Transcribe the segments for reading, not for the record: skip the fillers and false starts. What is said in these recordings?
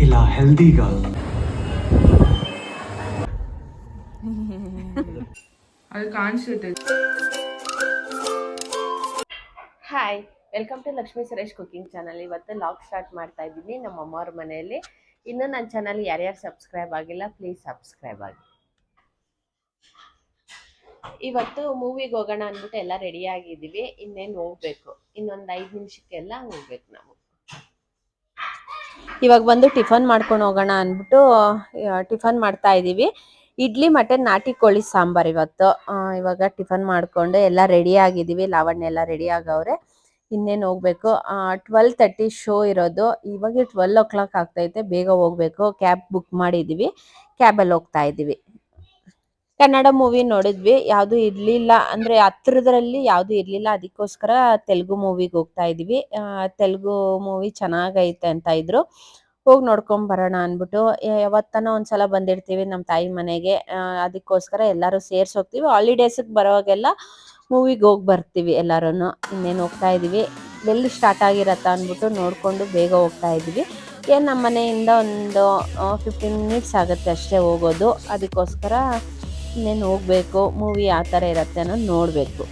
ఇలా హెల్దీగా ಅದು ಕಾಣಿಸುತ್ತೆ. Hi, welcome to Lakshmi Suresh cooking channel. ಇವತ್ತು ಲಾಗ್ ಸ್ಟಾರ್ಟ್ ಮಾಡ್ತಾ ಇದ್ದೀನಿ ನಮ್ಮ ಅಮ್ಮವ್ರ ಮನೆಯಲ್ಲಿ. ಇನ್ನೂ ನನ್ನ ಚಾನಲ್ ಯಾರ್ಯಾರು ಸಬ್ಸ್ಕ್ರೈಬ್ ಆಗಿಲ್ಲ ಪ್ಲೀಸ್ ಸಬ್ಸ್ಕ್ರೈಬ್ ಆಗಿ. ಇವತ್ತು ಮೂವಿಗೆ ಹೋಗೋಣ ಅಂದ್ಬಿಟ್ಟು ಎಲ್ಲ ರೆಡಿ ಆಗಿದ್ದೀವಿ. ಇನ್ನೇನು ಹೋಗ್ಬೇಕು, ಇನ್ನೊಂದು 5 ನಿಮಿಷಕ್ಕೆಲ್ಲ ಹೋಗ್ಬೇಕು ನಾವು. ಇವಾಗ ಬಂದು ಟಿಫನ್ ಮಾಡ್ಕೊಂಡು ಹೋಗೋಣ ಅಂದ್ಬಿಟ್ಟು ಟಿಫನ್ ಮಾಡ್ತಾ ಇದ್ದೀವಿ. ಇಡ್ಲಿ ಮತ್ತೆ ನಾಟಿ ಕೋಳಿ ಸಾಂಬಾರ್ ಇವತ್ತು. ಇವಾಗ ಟಿಫನ್ ಮಾಡ್ಕೊಂಡು ಎಲ್ಲ ರೆಡಿ ಆಗಿದ್ದೀವಿ. ಲಾವಣ್ಯ ಎಲ್ಲ ರೆಡಿ ಆಗವ್ರೆ. ಇನ್ನೇನು ಹೋಗ್ಬೇಕು. 12:30 ಶೋ ಇರೋದು. ಇವಾಗ 12 o'clock ಆಗ್ತೈತೆ. ಬೇಗ ಹೋಗ್ಬೇಕು. ಕ್ಯಾಬ್ ಬುಕ್ ಮಾಡಿದ್ದೀವಿ. ಕ್ಯಾಬಲ್ಲಿ ಹೋಗ್ತಾ ಇದ್ದೀವಿ. ಕನ್ನಡ ಮೂವಿ ನೋಡಿದ್ವಿ, ಯಾವುದು ಇರ್ಲಿಲ್ಲ ಅಂದ್ರೆ ಹತ್ರದ್ರಲ್ಲಿ ಯಾವುದು ಇರ್ಲಿಲ್ಲ, ಅದಕ್ಕೋಸ್ಕರ ತೆಲುಗು ಮೂವಿಗೆ ಹೋಗ್ತಾ ಇದೀವಿ. ತೆಲುಗು ಮೂವಿ ಚೆನ್ನಾಗೈತೆ ಅಂತ ಇದ್ರು, ಹೋಗಿ ನೋಡ್ಕೊಂಡ್ ಬರೋಣ ಅನ್ಬಿಟ್ಟು. ಯಾವತ್ತನ ಒಂದ್ಸಲ ಬಂದಿರ್ತೀವಿ ನಮ್ಮ ತಾಯಿ ಮನೆಗೆ, ಅದಕ್ಕೋಸ್ಕರ ಎಲ್ಲಾರು ಸೇರ್ಸಿ ಹೋಗ್ತೀವಿ. ಹಾಲಿಡೇಸ್ಗೆ ಬರೋವಾಗೆಲ್ಲ ಮೂವಿಗೆ ಹೋಗಿ ಬರ್ತೀವಿ ಎಲ್ಲಾರುನು. ಇನ್ನೇನು ಹೋಗ್ತಾ ಇದೀವಿ. ಎಲ್ಲಿ ಸ್ಟಾರ್ಟ್ ಆಗಿರತ್ತ ಅಂದ್ಬಿಟ್ಟು ನೋಡ್ಕೊಂಡು ಬೇಗ ಹೋಗ್ತಾ ಇದೀವಿ. ಏನ್ ನಮ್ಮ ಮನೆಯಿಂದ ಒಂದು 15 ಮಿನಿಟ್ಸ್ ಆಗುತ್ತೆ ಅಷ್ಟೇ ಹೋಗೋದು. ಅದಕ್ಕೋಸ್ಕರ ಇನ್ನೇನು ಹೋಗ್ಬೇಕು. ಮೂವಿ ಯಾವ ಥರ ಇರುತ್ತೆ ಅನ್ನೋದು ನೋಡಬೇಕು.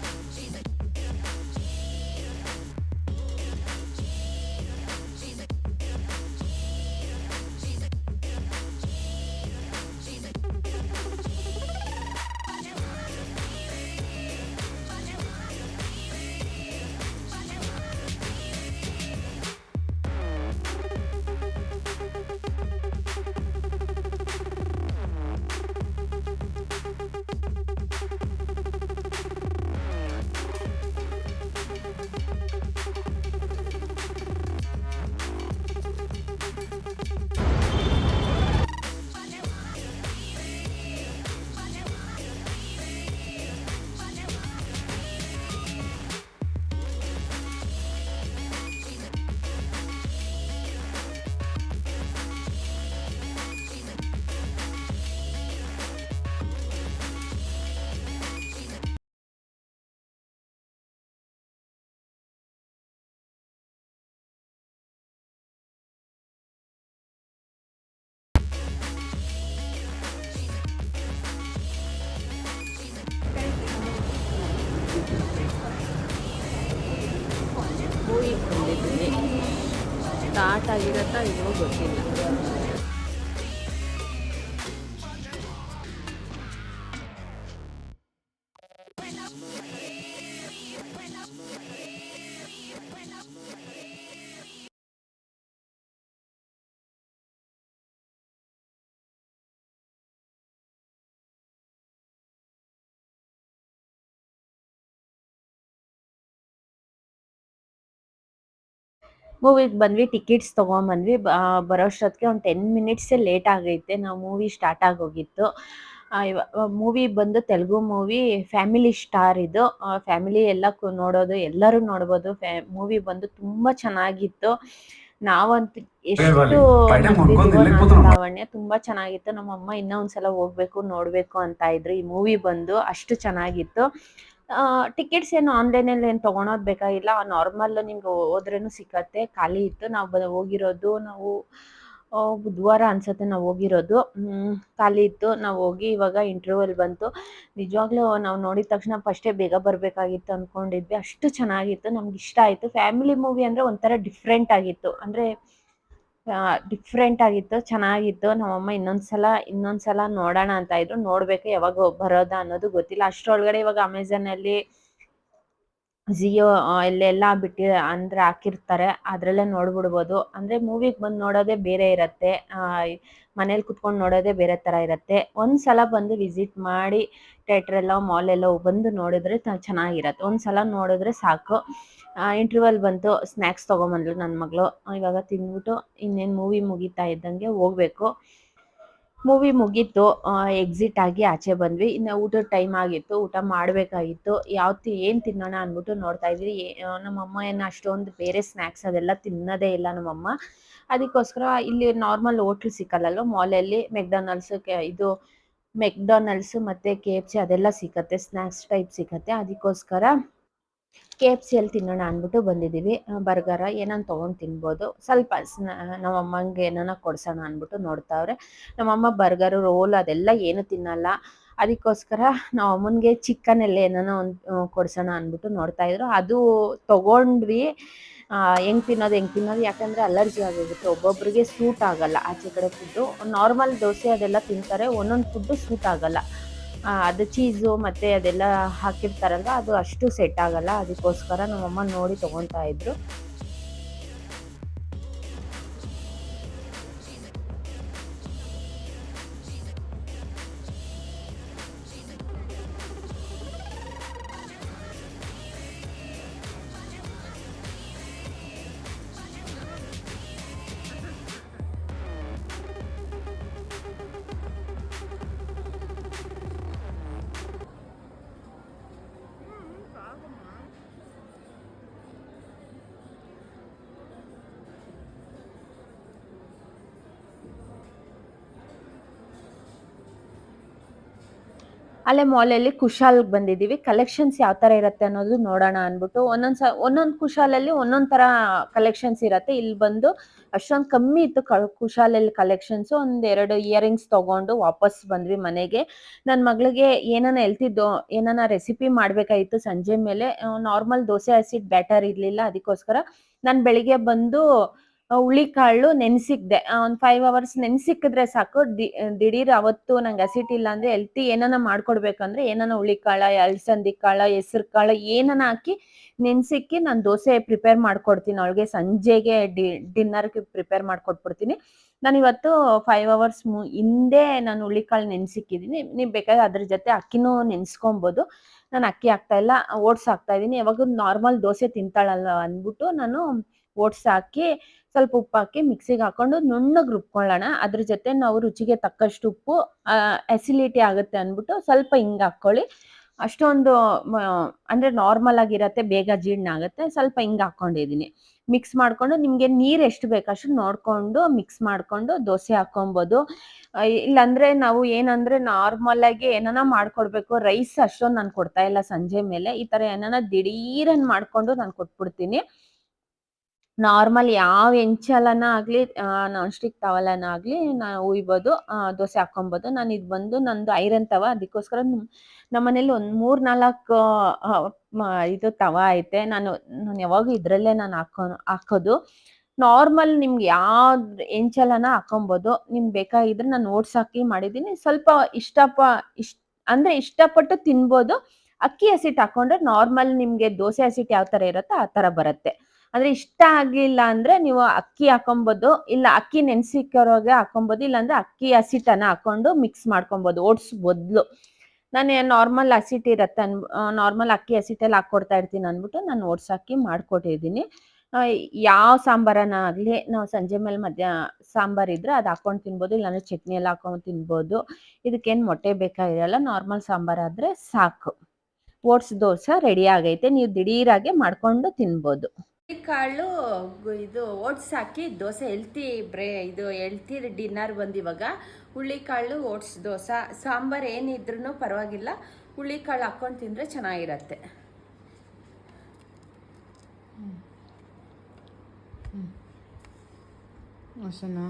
ಮೂವಿ ಬಂದಿದ್ದೀನಿ. ಸ್ಟಾರ್ಟ್ ಆಗಿರತ್ತಾ ಇನ್ನೂ ಗೊತ್ತಿಲ್ಲ. ಮೂವಿಗೆ ಬಂದ್ವಿ, ಟಿಕೆಟ್ಸ್ ತೊಗೊಂಬಂದ್ವಿ. ಬರೋಷ್ಟೊತ್ತಿಗೆ ಒಂದು 10 ಮಿನಿಟ್ಸೇ ಲೇಟ್ ಆಗೈತೆ. ನಾವು ಮೂವಿ ಸ್ಟಾರ್ಟ್ ಆಗೋಗಿತ್ತು. ಮೂವಿ ಬಂದು ತೆಲುಗು ಮೂವಿ, ಫ್ಯಾಮಿಲಿ ಸ್ಟಾರ್ ಇದು. ಫ್ಯಾಮಿಲಿ ಎಲ್ಲ ನೋಡೋದು, ಎಲ್ಲರೂ ನೋಡ್ಬೋದು. ಮೂವಿ ಬಂದು ತುಂಬ ಚೆನ್ನಾಗಿತ್ತು. ನಾವಂತೂ ಎಷ್ಟು ನಗ್ತಿದೀವೋ ನಾನು ಲಾವಣ್ಯ. ತುಂಬ ಚೆನ್ನಾಗಿತ್ತು. ನಮ್ಮಮ್ಮ ಇನ್ನೂ ಒಂದ್ಸಲ ಹೋಗ್ಬೇಕು ನೋಡಬೇಕು ಅಂತ ಇದ್ರು. ಈ ಮೂವಿ ಬಂದು ಅಷ್ಟು ಚೆನ್ನಾಗಿತ್ತು. ಟಿಕೆಟ್ಸ್ ಏನು ಆನ್ಲೈನಲ್ಲಿ ಏನು ತೊಗೊಳೋದು ಬೇಕಾಗಿಲ್ಲ. ನಾರ್ಮಲ್ ನಿಮ್ಗೆ ಹೋದ್ರೇನು ಸಿಕ್ಕತ್ತೆ. ಖಾಲಿ ಇತ್ತು. ನಾವು ಹೋಗಿರೋದು ಬುಧವಾರ ಅನ್ಸುತ್ತೆ ನಾವು ಹೋಗಿರೋದು. ಖಾಲಿ ಇತ್ತು. ನಾವು ಹೋಗಿ ಇವಾಗ ಇಂಟರ್ವಲ್ ಬಂತು. ನಿಜವಾಗ್ಲೂ ನಾವು ನೋಡಿದ ತಕ್ಷಣ ಫಸ್ಟೇ ಬೇಗ ಬರಬೇಕಾಗಿತ್ತು ಅಂದ್ಕೊಂಡಿದ್ವಿ. ಅಷ್ಟು ಚೆನ್ನಾಗಿತ್ತು, ನಮ್ಗೆ ಇಷ್ಟ ಆಯಿತು. ಫ್ಯಾಮಿಲಿ ಮೂವಿ ಅಂದರೆ ಒಂಥರ ಡಿಫ್ರೆಂಟ್ ಆಗಿತ್ತು. ಅಂದರೆ ಡಿಫ್ರೆಂಟ್ ಆಗಿತ್ತು, ಚೆನ್ನಾಗಿತ್ತು. ನಮ್ಮಮ್ಮ ಇನ್ನೊಂದ್ಸಲ ನೋಡೋಣ ಅಂತ ಇದ್ರು. ನೋಡಬೇಕು, ಯಾವಾಗ ಬರೋದಾ ಅನ್ನೋದು ಗೊತ್ತಿಲ್ಲ. ಅಷ್ಟರೊಳಗಡೆ ಇವಾಗ ಅಮೆಝಾನಲ್ಲಿ ಜಿಯೋ ಇಲ್ಲೆಲ್ಲ ಬಿಟ್ಟು ಅಂದರೆ ಹಾಕಿರ್ತಾರೆ, ಅದರಲ್ಲೇ ನೋಡ್ಬಿಡ್ಬೋದು. ಅಂದರೆ ಮೂವಿಗೆ ಬಂದು ನೋಡೋದೇ ಬೇರೆ ಇರುತ್ತೆ, ಮನೇಲಿ ಕುತ್ಕೊಂಡು ನೋಡೋದೇ ಬೇರೆ ಥರ ಇರುತ್ತೆ. ಒಂದ್ಸಲ ಬಂದು ವಿಸಿಟ್ ಮಾಡಿ ಥಿಯೇಟ್ರೆಲ್ಲ ಮಾಲೆಲ್ಲ ಬಂದು ನೋಡಿದ್ರೆ ಚೆನ್ನಾಗಿರತ್ತೆ. ಒಂದ್ಸಲ ನೋಡಿದ್ರೆ ಸಾಕು. ಇಂಟರ್ವಲ್ ಬಂತು, ಸ್ನ್ಯಾಕ್ಸ್ ತೊಗೊಂಬಂದ್ಲು ನನ್ನ ಮಗಳು. ಇವಾಗ ತಿಂದ್ಬಿಟ್ಟು ಇನ್ನೇನು ಮೂವಿ ಮುಗೀತಾ ಇದ್ದಂಗೆ ಹೋಗ್ಬೇಕು. ಮೂವಿ ಮುಗೀತು, ಎಕ್ಸಿಟ್ ಆಗಿ ಆಚೆ ಬಂದ್ವಿ. ಇನ್ನು ಊಟದ ಟೈಮ್ ಆಗಿತ್ತು, ಊಟ ಮಾಡಬೇಕಾಗಿತ್ತು. ಏನು ತಿನ್ನೋಣ ಅಂದ್ಬಿಟ್ಟು ನೋಡ್ತಾ ಇದ್ವಿ. ನಮ್ಮಮ್ಮ ಏನು ಅಷ್ಟೊಂದು ಬೇರೆ ಸ್ನ್ಯಾಕ್ಸ್ ಅದೆಲ್ಲ ತಿನ್ನೋದೇ ಇಲ್ಲ ನಮ್ಮಮ್ಮ. ಅದಕ್ಕೋಸ್ಕರ ಇಲ್ಲಿ ನಾರ್ಮಲ್ ಹೋಟ್ಲ್ ಸಿಕ್ಕಲ್ಲಲ್ವ ಮಾಲಲ್ಲಿ, ಮೆಕ್ಡೊನಾಲ್ಡ್ಸು ಮತ್ತು KFC ಅದೆಲ್ಲ ಸಿಕ್ಕತ್ತೆ, ಸ್ನ್ಯಾಕ್ಸ್ ಟೈಪ್ ಸಿಕ್ಕತ್ತೆ. ಅದಕ್ಕೋಸ್ಕರ KFCಯಲ್ಲಿ ತಿನ್ನೋಣ ಅಂದ್ಬಿಟ್ಟು ಬಂದಿದ್ದೀವಿ. ಬರ್ಗರ ಏನನ ತೊಗೊಂಡು ತಿನ್ಬೋದು. ಸ್ವಲ್ಪ ನಮ್ಮಮ್ಮಂಗೆ ಏನಾನ ಕೊಡ್ಸೋಣ ಅಂದ್ಬಿಟ್ಟು ನೋಡ್ತಾವ್ರೆ. ನಮ್ಮಮ್ಮ ಬರ್ಗರು, ರೋಲ್ ಅದೆಲ್ಲ ಏನು ತಿನ್ನಲ್ಲ. ಅದಕ್ಕೋಸ್ಕರ ನಮ್ಮಮ್ಮನಿಗೆ ಚಿಕನಲ್ಲಿ ಏನಾನ ಒಂದು ಕೊಡ್ಸೋಣ ಅಂದ್ಬಿಟ್ಟು ನೋಡ್ತಾಯಿದ್ರು. ಅದು ತೊಗೊಂಡ್ವಿ. ಹೆಂಗೆ ತಿನ್ನೋದು ಯಾಕಂದರೆ ಅಲರ್ಜಿ ಆಗೋಗುತ್ತೆ. ಒಬ್ಬೊಬ್ಬರಿಗೆ ಸೂಟ್ ಆಗಲ್ಲ ಆಚೆ ಕಡೆ ಫುಡ್ಡು. ನಾರ್ಮಲ್ ದೋಸೆ ಅದೆಲ್ಲ ತಿಂತಾರೆ, ಒಂದೊಂದು ಫುಡ್ಡು ಸೂಟ್ ಆಗಲ್ಲ. ಅದು ಚೀಸು ಮತ್ತು ಅದೆಲ್ಲ ಹಾಕಿರ್ತಾರಲ್ವ, ಅದು ಅಷ್ಟು ಸೆಟ್ ಆಗಲ್ಲ. ಅದಕ್ಕೋಸ್ಕರ ನಮ್ಮಮ್ಮ ನೋಡಿ ತೊಗೊತಾ ಇದ್ರು. ಅಲ್ಲೇ ಮಾಲಲ್ಲಿ ಕುಶಾಲ್ಗೆ ಬಂದಿದ್ದೀವಿ. ಕಲೆಕ್ಷನ್ಸ್ ಯಾವ ಥರ ಇರುತ್ತೆ ಅನ್ನೋದು ನೋಡೋಣ ಅಂದ್ಬಿಟ್ಟು ಒಂದೊಂದು ಕುಶಾಲಲ್ಲಿ ಒಂದೊಂದು ಥರ ಕಲೆಕ್ಷನ್ಸ್ ಇರುತ್ತೆ. ಇಲ್ಲಿ ಬಂದು ಅಷ್ಟೊಂದು ಕಮ್ಮಿ ಇತ್ತು ಕುಶಾಲಲ್ಲಿ ಕಲೆಕ್ಷನ್ಸು. ಒಂದೆರಡು ಇಯರಿಂಗ್ಸ್ ತೊಗೊಂಡು ವಾಪಸ್ ಬಂದ್ವಿ ಮನೆಗೆ. ನನ್ನ ಮಗಳಿಗೆ ಏನಾನ ರೆಸಿಪಿ ಮಾಡಬೇಕಾಗಿತ್ತು ಸಂಜೆ ಮೇಲೆ. ನಾರ್ಮಲ್ ದೋಸೆ ಹಸಿಟ್ಟು ಬ್ಯಾಟರ್ ಇರಲಿಲ್ಲ. ಅದಕ್ಕೋಸ್ಕರ ನಾನು ಬೆಳಿಗ್ಗೆ ಬಂದು ಹುಳಿಕಾಳು ನೆನೆಸಿಕ್ದೆ. ಒಂದು 5 ಅವರ್ಸ್ ನೆನೆಸಿಕ್ಕಿದ್ರೆ ಸಾಕು. ದಿಢೀರ್ ಅವತ್ತು ನಂಗೆ ಹಸಿಟ್ಟಿಲ್ಲ ಅಂದರೆ ಏನಾನ ಮಾಡ್ಕೊಡ್ಬೇಕಂದ್ರೆ ಏನಾನ ಹುಳಿಕಾಳು, ಅಲಸಂದಿ ಕಾಳು, ಹೆಸ್ರು ಕಾಳು ಏನಾನ ಹಾಕಿ ನೆನೆಸಿಕ್ಕಿ ನಾನು ದೋಸೆ ಪ್ರಿಪೇರ್ ಮಾಡ್ಕೊಡ್ತೀನಿ ಅವಳಿಗೆ. ಸಂಜೆಗೆ ಡಿನ್ನರ್ಗೆ ಪ್ರಿಪೇರ್ ಮಾಡ್ಕೊಟ್ಬಿಡ್ತೀನಿ. ನಾನಿವತ್ತು 5 ಅವರ್ಸ್ ಹಿಂದೆ ನಾನು ಹುಳಿಕಾಳು ನೆನೆಸಿಕ್ಕಿದ್ದೀನಿ. ನೀವು ಬೇಕಾದ್ರೆ ಅದ್ರ ಜೊತೆ ಅಕ್ಕಿನೂ ನೆನೆಸ್ಕೊಬೋದು. ನಾನು ಅಕ್ಕಿ ಹಾಕ್ತಾಯಿಲ್ಲ, ಓಟ್ಸ್ ಹಾಕ್ತಾಯಿದ್ದೀನಿ. ಯಾವಾಗೂ ನಾರ್ಮಲ್ ದೋಸೆ ತಿಂತಾಳಲ್ಲ ಅಂದ್ಬಿಟ್ಟು ನಾನು ಓಟ್ಸ್ ಹಾಕಿ ಸ್ವಲ್ಪ ಉಪ್ಪು ಹಾಕಿ ಮಿಕ್ಸಿಗೆ ಹಾಕ್ಕೊಂಡು ನುಣ್ಣಗೆ ರುಬ್ಕೊಳ್ಳೋಣ. ಅದ್ರ ಜೊತೆ ನಾವು ರುಚಿಗೆ ತಕ್ಕಷ್ಟು ಉಪ್ಪು, ಅಸಿಡಿಟಿ ಆಗುತ್ತೆ ಅಂದ್ಬಿಟ್ಟು ಸ್ವಲ್ಪ ಹಿಂಗೆ ಹಾಕ್ಕೊಳ್ಳಿ. ಅಷ್ಟೊಂದು ಅಂದರೆ ನಾರ್ಮಲ್ ಆಗಿರತ್ತೆ, ಬೇಗ ಜೀರ್ಣ ಆಗುತ್ತೆ. ಸ್ವಲ್ಪ ಹಿಂಗೆ ಹಾಕ್ಕೊಂಡಿದ್ದೀನಿ. ಮಿಕ್ಸ್ ಮಾಡಿಕೊಂಡು ನಿಮಗೆ ನೀರು ಎಷ್ಟು ಬೇಕು ಅಷ್ಟು ನೋಡಿಕೊಂಡು ಮಿಕ್ಸ್ ಮಾಡಿಕೊಂಡು ದೋಸೆ ಹಾಕ್ಕೊಬೋದು. ಇಲ್ಲಾಂದರೆ ನಾವು ಏನಂದರೆ ನಾರ್ಮಲಾಗಿ ಏನಾನ ಮಾಡಿಕೊಡ್ಬೇಕು. ರೈಸ್ ಅಷ್ಟೊಂದು ನಾನು ಕೊಡ್ತಾಯಿಲ್ಲ ಸಂಜೆ ಮೇಲೆ. ಈ ಥರ ಏನಾನ ದಿಢೀರನ್ ಮಾಡಿಕೊಂಡು ನಾನು ಕೊಟ್ಬಿಡ್ತೀನಿ. ನಾರ್ಮಲ್ ಯಾವ ಹೆಂಚಲನ ಆಗಲಿ, ನಾನ್ ಸ್ಟಿಕ್ ಟವಲನ ಆಗಲಿ ನಾವು ಹುಯ್ಬೋದು, ದೋಸೆ ಹಾಕ್ಕೊಬೋದು. ನಾನು ಇದು ಬಂದು ನಂದು ಐರನ್ ತವ. ಅದಕ್ಕೋಸ್ಕರ ನಮ್ಮನೇಲಿ ಒಂದು 3-4 ಇದು ತವ ಐತೆ. ನಾನು ಯಾವಾಗೂ ಇದರಲ್ಲೇ ನಾನು ಹಾಕೋದು. ನಾರ್ಮಲ್ ನಿಮ್ಗೆ ಯಾವ್ದು ಹೆಂಚಲನ ಹಾಕ್ಕೊಬೋದು. ನಿಮ್ಗೆ ಬೇಕಾಗಿದ್ರೆ ನಾನು ಓಟ್ಸ್ ಹಾಕಿ ಮಾಡಿದ್ದೀನಿ. ಸ್ವಲ್ಪ ಇಷ್ಟಪಟ್ಟು ತಿನ್ಬೋದು. ಅಕ್ಕಿ ಹಸಿಟ್ಟು ಹಾಕ್ಕೊಂಡ್ರೆ ನಾರ್ಮಲ್ ನಿಮಗೆ ದೋಸೆ ಹಸಿಟ್ಟು ಯಾವ ಥರ ಇರುತ್ತೋ ಆ ಥರ ಬರುತ್ತೆ. ಅಂದರೆ ಇಷ್ಟ ಆಗಲಿಲ್ಲ ಅಂದರೆ ನೀವು ಅಕ್ಕಿ ಹಾಕ್ಕೊಬೋದು, ಇಲ್ಲ ಅಕ್ಕಿ ನೆನೆಸಿಕ್ಕಿರೋಗೆ ಹಾಕ್ಕೊಬೋದು, ಇಲ್ಲಾಂದರೆ ಅಕ್ಕಿ ಹಸಿಟ್ಟನ್ನು ಹಾಕ್ಕೊಂಡು ಮಿಕ್ಸ್ ಮಾಡ್ಕೊಬೋದು ಓಟ್ಸ್ ಬದಲು. ನಾನು ನಾರ್ಮಲ್ ಹಸಿಟ್ಟು ಇರುತ್ತೆ ನಾರ್ಮಲ್ ಅಕ್ಕಿ ಹಸಿಟ್ಟಲ್ಲಿ ಹಾಕ್ಕೊಡ್ತಾ ಇರ್ತೀನಿ ಅಂದ್ಬಿಟ್ಟು ನಾನು ಓಟ್ಸ್ ಹಾಕಿ ಮಾಡಿಕೊಟ್ಟಿದ್ದೀನಿ. ಯಾವ ಸಾಂಬಾರನ್ನ ಆಗಲಿ ನಾವು ಸಂಜೆ ಮೇಲೆ ಸಾಂಬಾರಿದ್ರೆ ಅದು ಹಾಕ್ಕೊಂಡು ತಿನ್ಬೋದು, ಇಲ್ಲಾಂದರೆ ಚಟ್ನಿ ಎಲ್ಲ ಹಾಕ್ಕೊಂಡು ತಿನ್ಬೋದು. ಇದಕ್ಕೇನು ಮೊಟ್ಟೆ ಬೇಕಾಗಿರಲ್ಲ. ನಾರ್ಮಲ್ ಸಾಂಬಾರಾದರೆ ಸಾಕು. ಓಟ್ಸ್ ದೋಸೆ ರೆಡಿ ಆಗೈತೆ. ನೀವು ದಿಢೀರಾಗೆ ಮಾಡ್ಕೊಂಡು ತಿನ್ಬೋದು. ಕಾಳು ಇದು ಓಟ್ಸ್ ಹಾಕಿ ದೋಸೆ ಹೆಲ್ತಿ ಡಿನ್ನರ್ ಬಂದಿವಾಗ. ಹುಳಿಕಾಳು ಓಟ್ಸ್ ದೋಸೆ ಸಾಂಬಾರು ಏನಿದ್ರೂ ಪರವಾಗಿಲ್ಲ, ಹುಳಿಕಾಳು ಹಾಕ್ಕೊಂಡು ತಿಂದರೆ ಚೆನ್ನಾಗಿರತ್ತೆ. ಅಷ್ಟೇನಾ?